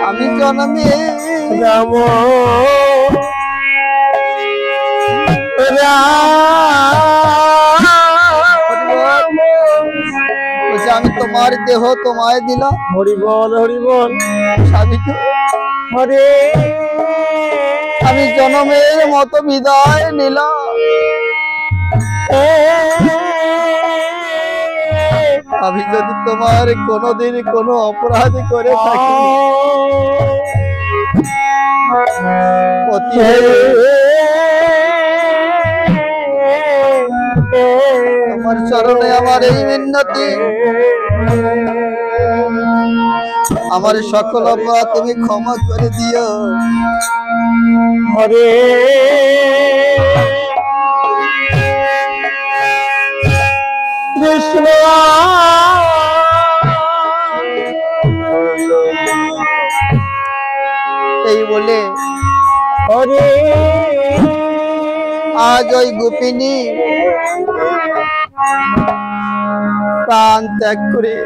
আমি জনমে রাম আমি তোমার দেহ তোমায় দিলাম। হরি বল স্বামী হরে আমি জনমের মতো বিদায় নিলাম। আমি যদি তোমার কোনোদিন কোনো অপরাধ করে থাকি তোমার চরণে আমার এই মিন্নতি, আমার সকল অপরাধ তুমি ক্ষমা করে দিও। হরে কৃষ্ণ এই বলে হরে আজ ওই গোপিনী প্রাণ ত্যাগ করে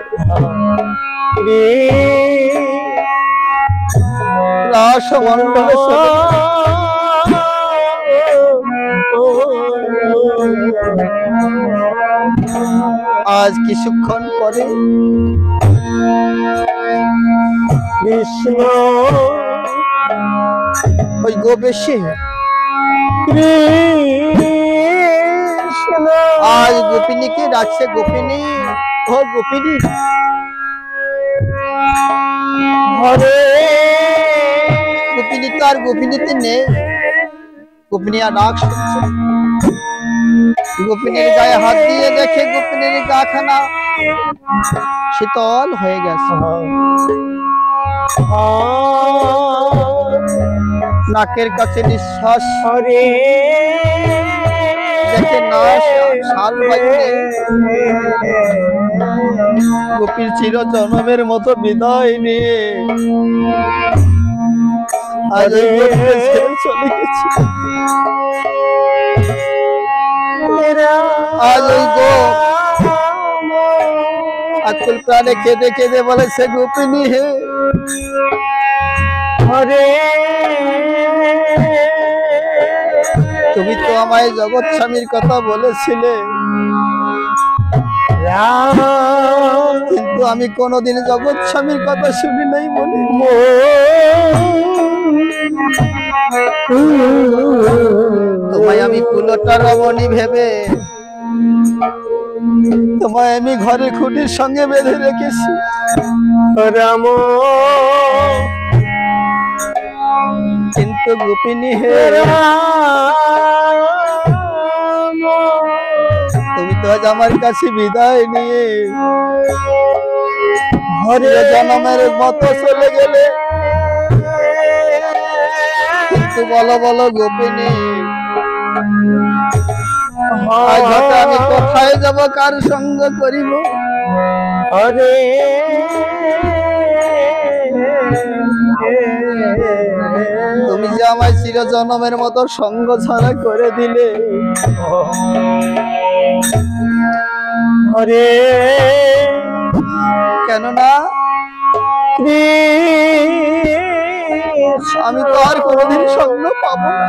রাসমণ্ডলে আজ কিছুক্ষণ পরে কৃষ্ণ ওই গোবেশে কৃষ্ণ আজ গোপিনীকে ডাকছে। গোপিনী, ও গোপিনী, হরে গোপিনী তো আর গোপিনীতে নেই। গোপিনী আর ডাক শুনছে। গোপিনীর গায়ে হাত দিয়ে দেখে গোপিনীর গা খানা শীতল হয়ে গেছে। নাকের কাছে নিঃশ্বাস হরে দেখে না শাল বাজছে। গোপীর চির জনমের মতো বিদায় নিয়ে আজ চলে গেছে। আজ ওই গো আকুল প্রাণে কেঁদে কেঁদে বলেছে, গোপিনী হে, হরে তুমি তো আমায় জগৎ স্বামীর কথা বলেছিলে, কিন্তু আমি কোনোদিন জগৎ স্বামীর কথা শুনি নাই বলি তোমায় আমি কুলোটা রমণী ভেবে তোমায় আমি ঘরের খুঁটির সঙ্গে বেঁধে রেখেছি। রাম কিন্তু গোপিনী হে, তুমি তো আজ আমার কাছে বিদায় নিয়ে হরে জনমের মতো চলে গেলে। কিন্তু বলো বলো গোপিনী, আজ হতে আমি কোথায় যাব, কার সঙ্গ করিব? হরে তুমি যে আমায় চির জনমের মতো সঙ্গ ছাড়া করে দিলে। হরে কেননা আমি তো আর কোনোদিন সঙ্গ পাবো না,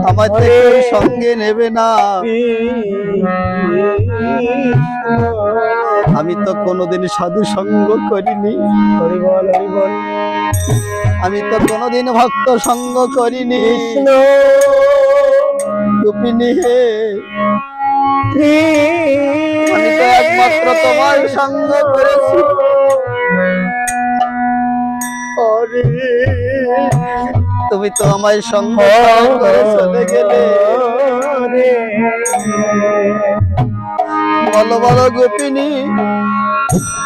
আমার থেকে সঙ্গে নেবে না। আমি তো কোনোদিন সাধু সঙ্গ করিনি, হরি বল হরি বল। আমি তো কোনোদিন ভক্ত সঙ্গ করিনি। কৃষ্ণ গোপিনী হে, আমি তো একমাত্র তোমার সঙ্গ করেছি। তুমি তো আমায় সঙ্গ করে চলে গেলে। বলো বলো গোপিনী,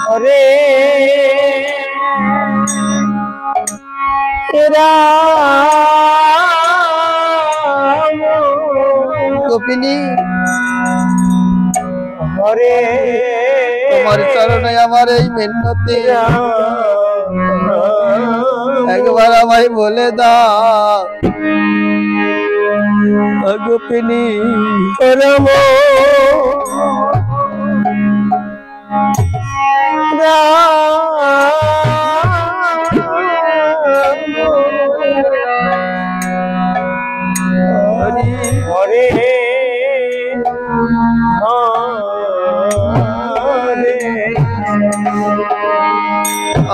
হরে গোপিনী, হরে তোমার চরণে আমার এই মিনতি, একবার আমায় বলে দাও গোপিনী। রাম রাম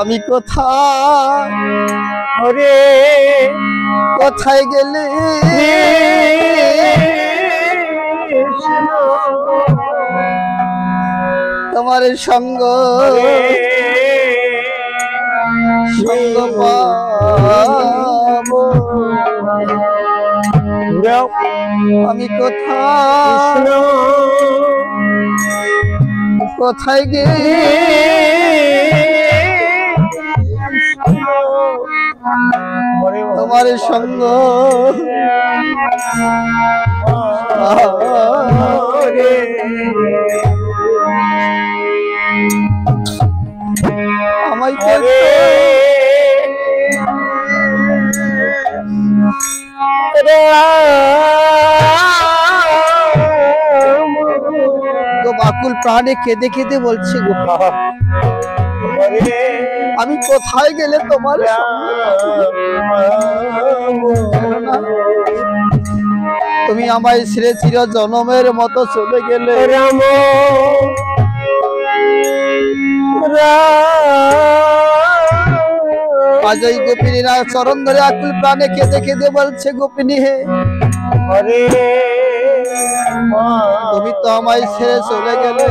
আমি কোথায় হরে কোথায় গেলে কৃষ্ণ তোমার সঙ্গ সঙ্গ পাবো আমি কোথায় কোথায় গেলে তোমার সঙ্গ আমায় তো বাকুল প্রাণে কেঁদে কেঁদে বলছে গো আমি কোথায় গেলে তোমার তুমি আমায় ছেড়ে চির জনমের মতো চলে গেলে রাম আজ ওই গোপিনীরা চরণ ধরে আকুল প্রাণে কেঁদে কেঁদে বলছে গোপিনী হে হরে তুমি তো আমায় ছেড়ে চলে গেলে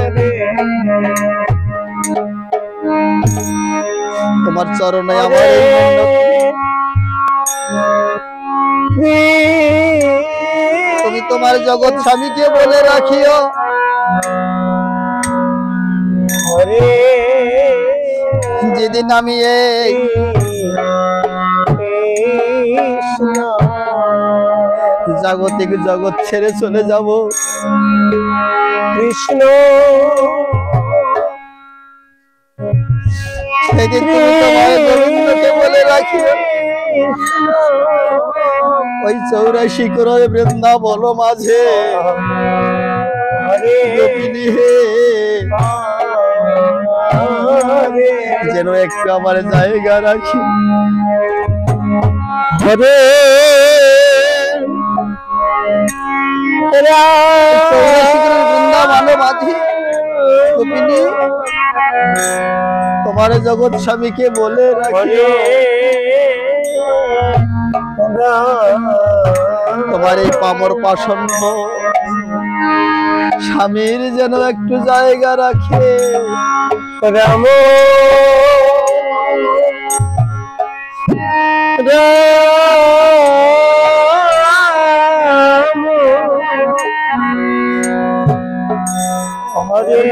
তোমার চরণে আমার এই তুমি তোমার জগৎ স্বামীকে বলে রাখিও হরে যেদিন আমি এই জাগতিক জগৎ ছেড়ে চলে যাব কৃষ্ণ সেদিন তুমি তোমার গোবিন্দকে বলে রাখিও ওই 84 করোড় বৃন্দাবন মাঝে গোপিনী হে যেন একটু আমার জায়গা রাখি হরে বৃন্দাবন মাঝে গোপিনী তোমার জগৎ স্বামীকে বলে রাখি তোমার এই পামর পাষণ্ড স্বামীর যেন একটু জায়গা রাখে রাম হরে